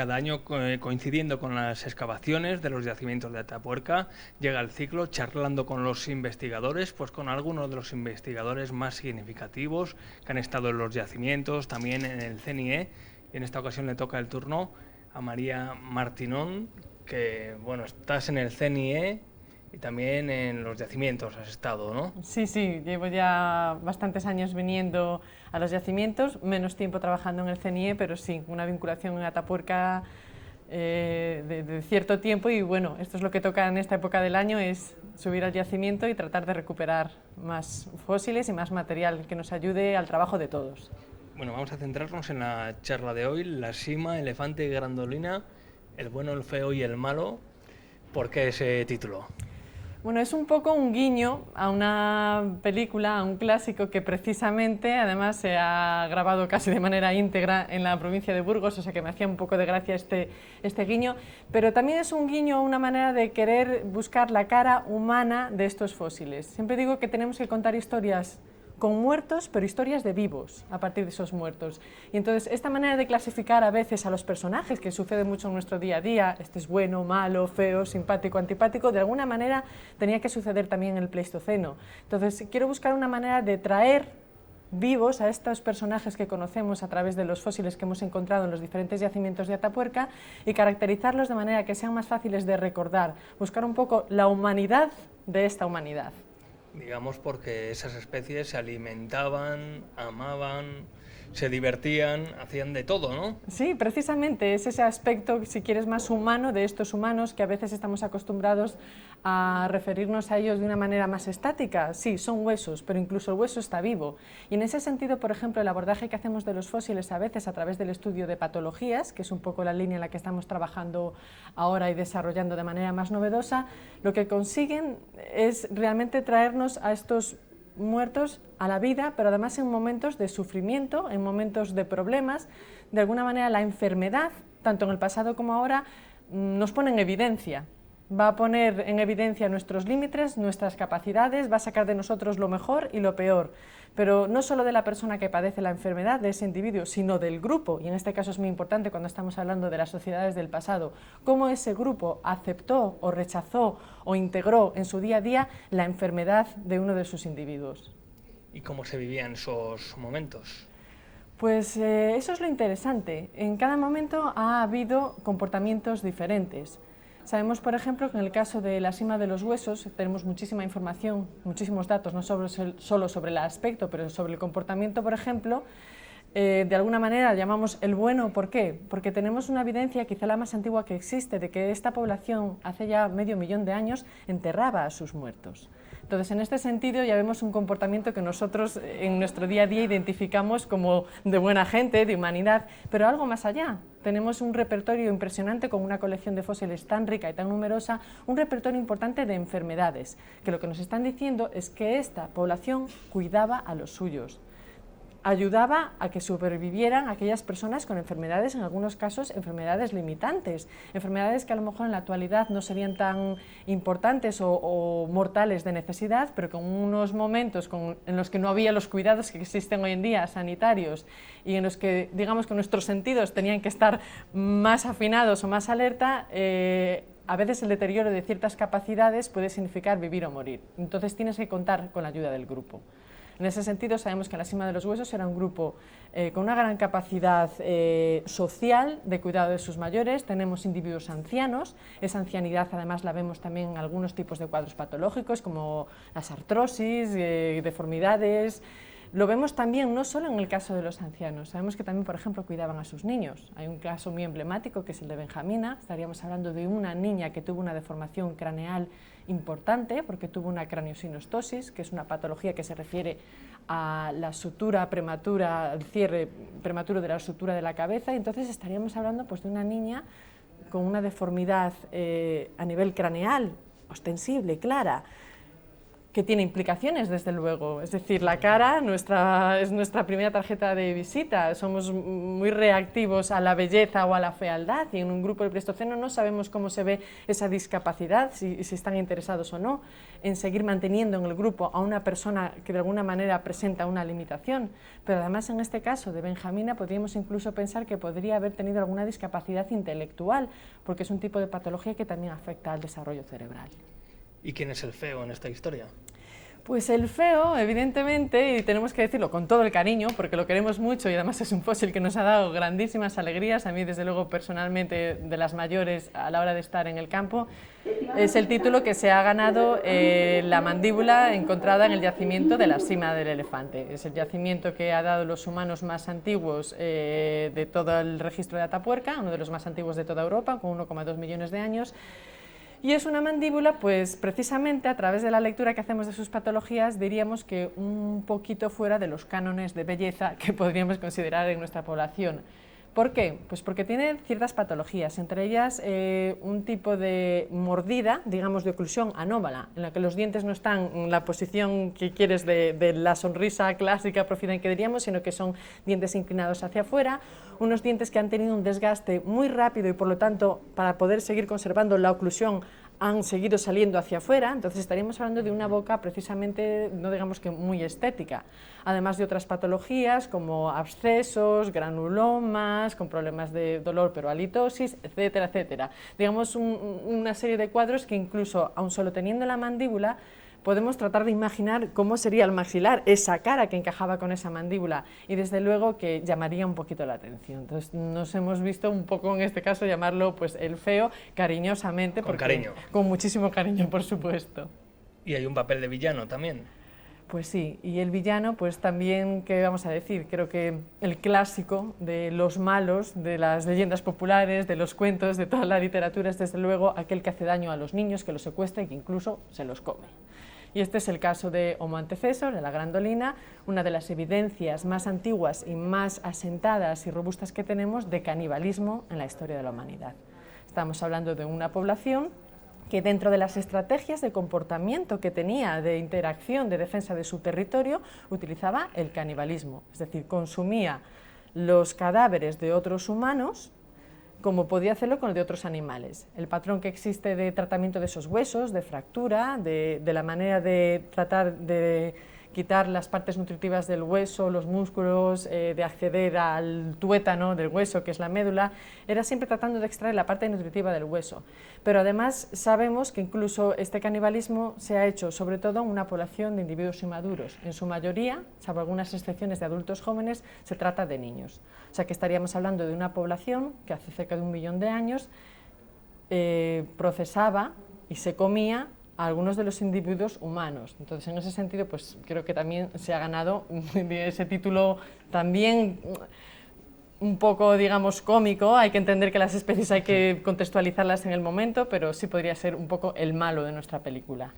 Cada año, coincidiendo con las excavaciones de los yacimientos de Atapuerca, llega el ciclo charlando con los investigadores, pues con algunos de los investigadores más significativos que han estado en los yacimientos, también en el CNIE. Y en esta ocasión le toca el turno a María Martinón, que bueno, estás en el CNIE y también en los yacimientos has estado, ¿no? Sí, sí, llevo ya bastantes años viniendo a los yacimientos, menos tiempo trabajando en el CNIE, pero sí, una vinculación en Atapuerca de cierto tiempo. Y bueno, esto es lo que toca en esta época del año, es subir al yacimiento y tratar de recuperar más fósiles y más material que nos ayude al trabajo de todos. Bueno, vamos a centrarnos en la charla de hoy, la sima, elefante y grandolina, el bueno, el feo y el malo. ¿Por qué ese título? Bueno, es un poco un guiño a una película, a un clásico que precisamente, además, se ha grabado casi de manera íntegra en la provincia de Burgos, o sea que me hacía un poco de gracia este guiño, pero también es un guiño a una manera de querer buscar la cara humana de estos fósiles. Siempre digo que tenemos que contar historias con muertos, pero historias de vivos a partir de esos muertos. Y entonces esta manera de clasificar a veces a los personajes, que sucede mucho en nuestro día a día, este es bueno, malo, feo, simpático, antipático, de alguna manera tenía que suceder también en el Pleistoceno. Entonces quiero buscar una manera de traer vivos a estos personajes que conocemos a través de los fósiles que hemos encontrado en los diferentes yacimientos de Atapuerca y caracterizarlos de manera que sean más fáciles de recordar, buscar un poco la humanidad de esta humanidad. Digamos porque esas especies se alimentaban, amaban, se divertían, hacían de todo, ¿no? Sí, precisamente es ese aspecto, si quieres, más humano de estos humanos que a veces estamos acostumbrados a referirnos a ellos de una manera más estática. Sí, son huesos, pero incluso el hueso está vivo. Y en ese sentido, por ejemplo, el abordaje que hacemos de los fósiles a veces a través del estudio de patologías, que es un poco la línea en la que estamos trabajando ahora y desarrollando de manera más novedosa, lo que consiguen es realmente traernos a estos muertos a la vida, pero además en momentos de sufrimiento, en momentos de problemas. De alguna manera la enfermedad, tanto en el pasado como ahora, nos pone en evidencia. Va a poner en evidencia nuestros límites, nuestras capacidades, va a sacar de nosotros lo mejor y lo peor. Pero no solo de la persona que padece la enfermedad, de ese individuo, sino del grupo, y en este caso es muy importante cuando estamos hablando de las sociedades del pasado, cómo ese grupo aceptó o rechazó o integró en su día a día la enfermedad de uno de sus individuos. ¿Y cómo se vivían esos momentos? Pues eso es lo interesante. En cada momento ha habido comportamientos diferentes. Sabemos, por ejemplo, que en el caso de la sima de los huesos tenemos muchísima información, muchísimos datos, no solo sobre el aspecto, pero sobre el comportamiento, por ejemplo. De alguna manera llamamos el bueno, ¿por qué? Porque tenemos una evidencia, quizá la más antigua que existe, de que esta población hace ya 500.000 de años enterraba a sus muertos. Entonces, en este sentido ya vemos un comportamiento que nosotros en nuestro día a día identificamos como de buena gente, de humanidad, pero algo más allá. Tenemos un repertorio impresionante con una colección de fósiles tan rica y tan numerosa, un repertorio importante de enfermedades, que lo que nos están diciendo es que esta población cuidaba a los suyos. Ayudaba a que sobrevivieran aquellas personas con enfermedades, en algunos casos enfermedades limitantes, enfermedades que a lo mejor en la actualidad no serían tan importantes o mortales de necesidad, pero con unos momentos en los que no había los cuidados que existen hoy en día sanitarios y en los que digamos que nuestros sentidos tenían que estar más afinados o más alerta, a veces el deterioro de ciertas capacidades puede significar vivir o morir. Entonces tienes que contar con la ayuda del grupo. En ese sentido sabemos que la sima de los huesos era un grupo con una gran capacidad social de cuidado de sus mayores. Tenemos individuos ancianos, esa ancianidad además la vemos también en algunos tipos de cuadros patológicos como las artrosis, deformidades. Lo vemos también no solo en el caso de los ancianos, sabemos que también, por ejemplo, cuidaban a sus niños. Hay un caso muy emblemático que es el de Benjamina. Estaríamos hablando de una niña que tuvo una deformación craneal importante porque tuvo una craniosinostosis, que es una patología que se refiere a la sutura prematura, al cierre prematuro de la sutura de la cabeza, y entonces estaríamos hablando pues, de una niña con una deformidad a nivel craneal, ostensible, clara, que tiene implicaciones, desde luego. Es decir, la cara es nuestra primera tarjeta de visita. Somos muy reactivos a la belleza o a la fealdad, y en un grupo del Pleistoceno no sabemos cómo se ve esa discapacidad, si están interesados o no en seguir manteniendo en el grupo a una persona que de alguna manera presenta una limitación. Pero además, en este caso de Benjamina, podríamos incluso pensar que podría haber tenido alguna discapacidad intelectual, porque es un tipo de patología que también afecta al desarrollo cerebral. ¿Y quién es el feo en esta historia? Pues el feo, evidentemente, y tenemos que decirlo con todo el cariño, porque lo queremos mucho y además es un fósil que nos ha dado grandísimas alegrías, a mí desde luego personalmente de las mayores a la hora de estar en el campo, es el título que se ha ganado la mandíbula encontrada en el yacimiento de la Sima del Elefante. Es el yacimiento que ha dado los humanos más antiguos de todo el registro de Atapuerca, uno de los más antiguos de toda Europa, con 1,2 millones de años. Y es una mandíbula, pues precisamente a través de la lectura que hacemos de sus patologías, diríamos que un poquito fuera de los cánones de belleza que podríamos considerar en nuestra población. ¿Por qué? Pues porque tiene ciertas patologías, entre ellas un tipo de mordida, digamos de oclusión anómala, en la que los dientes no están en la posición que quieres de la sonrisa clásica profida que diríamos, sino que son dientes inclinados hacia afuera, unos dientes que han tenido un desgaste muy rápido y por lo tanto para poder seguir conservando la oclusión han seguido saliendo hacia afuera. Entonces estaríamos hablando de una boca precisamente, no digamos que muy estética, además de otras patologías como abscesos, granulomas, con problemas de dolor pero halitosis, etcétera, etcétera. Digamos una serie de cuadros que incluso, aun solo teniendo la mandíbula, podemos tratar de imaginar cómo sería el maxilar, esa cara que encajaba con esa mandíbula, y desde luego que llamaría un poquito la atención. Entonces nos hemos visto un poco en este caso llamarlo pues el feo cariñosamente, con cariño, con muchísimo cariño, por supuesto. Y hay un papel de villano también. Pues sí, y el villano, pues también, ¿qué vamos a decir? Creo que el clásico de los malos, de las leyendas populares, de los cuentos, de toda la literatura, es desde luego aquel que hace daño a los niños, que los secuestra y que incluso se los come. Y este es el caso de Homo antecessor, de la grandolina, una de las evidencias más antiguas y más asentadas y robustas que tenemos de canibalismo en la historia de la humanidad. Estamos hablando de una población que dentro de las estrategias de comportamiento que tenía, de interacción, de defensa de su territorio, utilizaba el canibalismo, es decir, consumía los cadáveres de otros humanos como podía hacerlo con el de otros animales. El patrón que existe de tratamiento de esos huesos, de fractura, de la manera de tratar de quitar las partes nutritivas del hueso, los músculos, de acceder al tuétano del hueso, que es la médula, era siempre tratando de extraer la parte nutritiva del hueso. Pero además sabemos que incluso este canibalismo se ha hecho sobre todo en una población de individuos inmaduros. En su mayoría, salvo algunas excepciones de adultos jóvenes, se trata de niños. O sea que estaríamos hablando de una población que hace cerca de 1 millón de años procesaba y se comía a algunos de los individuos humanos. Entonces, en ese sentido, pues creo que también se ha ganado ese título también un poco, digamos, cómico. Hay que entender que las especies hay que contextualizarlas en el momento, pero sí podría ser un poco el malo de nuestra película.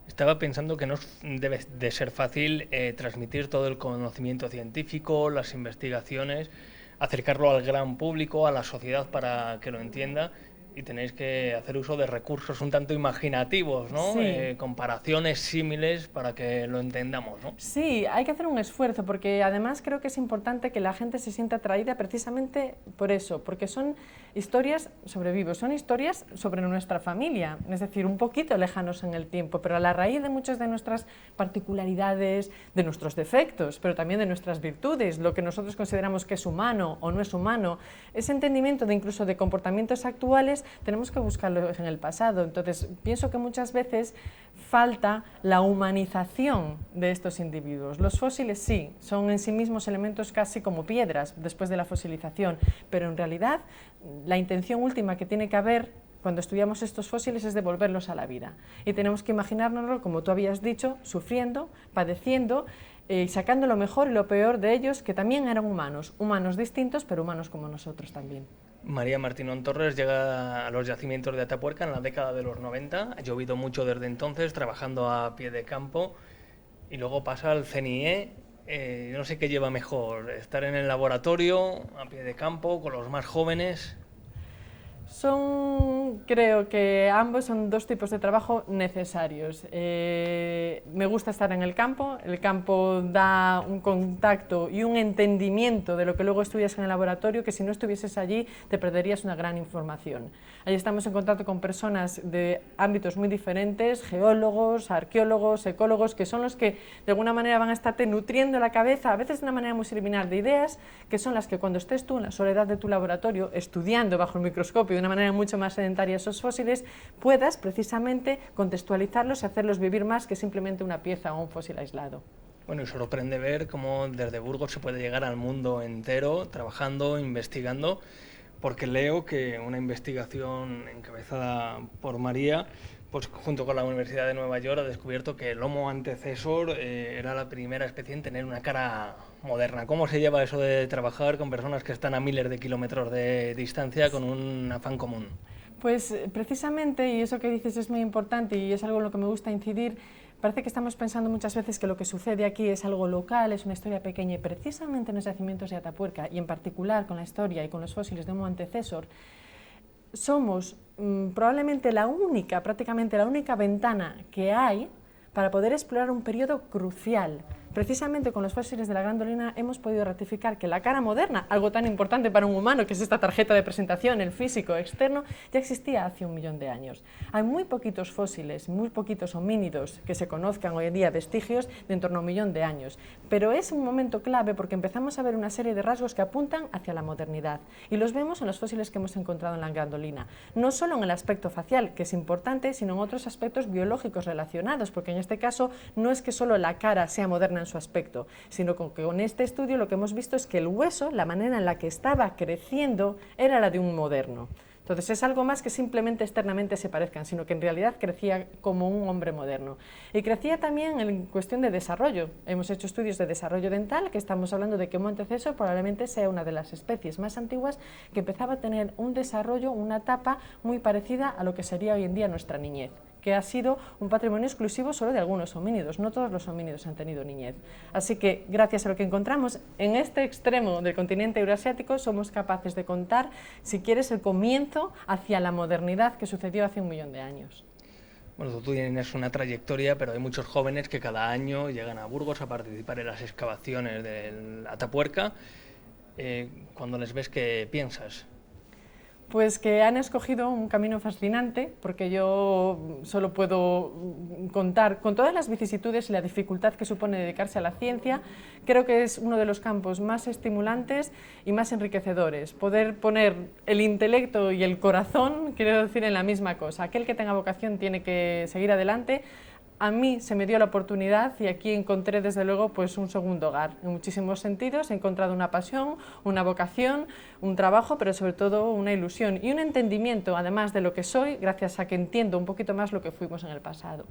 Estaba pensando que no debe de ser fácil transmitir todo el conocimiento científico, las investigaciones, acercarlo al gran público, a la sociedad para que lo entienda. Y tenéis que hacer uso de recursos un tanto imaginativos, ¿no? Sí. Comparaciones símiles para que lo entendamos, ¿no? Sí, hay que hacer un esfuerzo, porque además creo que es importante que la gente se sienta atraída precisamente por eso, porque son historias sobre vivos, son historias sobre nuestra familia, es decir, un poquito lejanos en el tiempo, pero a la raíz de muchas de nuestras particularidades, de nuestros defectos, pero también de nuestras virtudes, lo que nosotros consideramos que es humano o no es humano, ese entendimiento de incluso de comportamientos actuales, tenemos que buscarlo en el pasado. Entonces, pienso que muchas veces falta la humanización de estos individuos. Los fósiles sí, son en sí mismos elementos casi como piedras después de la fosilización, pero en realidad la intención última que tiene que haber cuando estudiamos estos fósiles es devolverlos a la vida. Y tenemos que imaginárnoslo, como tú habías dicho, sufriendo, padeciendo, y sacando lo mejor y lo peor de ellos, que también eran humanos, humanos distintos, pero humanos como nosotros también. María Martínón Torres llega a los yacimientos de Atapuerca en la década de los 90, ha llovido mucho desde entonces, trabajando a pie de campo, y luego pasa al CNIE. No sé qué lleva mejor, estar en el laboratorio, a pie de campo, con los más jóvenes. Creo que ambos son dos tipos de trabajo necesarios. me gusta estar en el campo da un contacto y un entendimiento de lo que luego estudias en el laboratorio, que si no estuvieses allí te perderías una gran información. Allí estamos en contacto con personas de ámbitos muy diferentes, geólogos, arqueólogos, ecólogos, que son los que de alguna manera van a estarte nutriendo la cabeza, a veces de una manera muy subliminal, de ideas que son las que cuando estés tú en la soledad de tu laboratorio, estudiando bajo el microscopio de una manera mucho más sedentaria esos fósiles, puedas precisamente contextualizarlos y hacerlos vivir más que simplemente una pieza o un fósil aislado. Bueno, y sorprende ver cómo desde Burgos se puede llegar al mundo entero, trabajando, investigando, porque leo que una investigación encabezada por María, pues junto con la Universidad de Nueva York, ha descubierto que el Homo antecesor era la primera especie en tener una cara moderna. ¿Cómo se lleva eso de trabajar con personas que están a miles de kilómetros de distancia con un afán común? Pues precisamente, y eso que dices es muy importante y es algo en lo que me gusta incidir, parece que estamos pensando muchas veces que lo que sucede aquí es algo local, es una historia pequeña, y precisamente en los yacimientos de Atapuerca, y en particular con la historia y con los fósiles de Homo antecesor, somos probablemente prácticamente la única ventana que hay para poder explorar un periodo crucial. Precisamente con los fósiles de la Grandolina hemos podido ratificar que la cara moderna, algo tan importante para un humano, que es esta tarjeta de presentación, el físico externo, ya existía hace 1 millón de años. Hay muy poquitos fósiles, muy poquitos homínidos que se conozcan hoy en día, vestigios de en torno a 1 millón de años. Pero es un momento clave porque empezamos a ver una serie de rasgos que apuntan hacia la modernidad. Y los vemos en los fósiles que hemos encontrado en la Grandolina. No solo en el aspecto facial, que es importante, sino en otros aspectos biológicos relacionados, porque en este caso no es que solo la cara sea moderna en su aspecto, sino que con este estudio lo que hemos visto es que el hueso, la manera en la que estaba creciendo, era la de un moderno. Entonces es algo más que simplemente externamente se parezcan, sino que en realidad crecía como un hombre moderno. Y crecía también en cuestión de desarrollo. Hemos hecho estudios de desarrollo dental, que estamos hablando de que Homo antecesor probablemente sea una de las especies más antiguas que empezaba a tener un desarrollo, una etapa muy parecida a lo que sería hoy en día nuestra niñez, que ha sido un patrimonio exclusivo solo de algunos homínidos, no todos los homínidos han tenido niñez. Así que, gracias a lo que encontramos en este extremo del continente euroasiático, somos capaces de contar, si quieres, el comienzo hacia la modernidad que sucedió hace 1 millón de años. Bueno, tú tienes una trayectoria, pero hay muchos jóvenes que cada año llegan a Burgos a participar en las excavaciones del Atapuerca. Cuando les ves, ¿qué piensas? Pues que han escogido un camino fascinante, porque yo solo puedo contar con todas las vicisitudes y la dificultad que supone dedicarse a la ciencia. Creo que es uno de los campos más estimulantes y más enriquecedores. Poder poner el intelecto y el corazón, quiero decir, en la misma cosa. Aquel que tenga vocación tiene que seguir adelante. A mí se me dio la oportunidad y aquí encontré desde luego pues un segundo hogar. En muchísimos sentidos he encontrado una pasión, una vocación, un trabajo, pero sobre todo una ilusión y un entendimiento además de lo que soy, gracias a que entiendo un poquito más lo que fuimos en el pasado.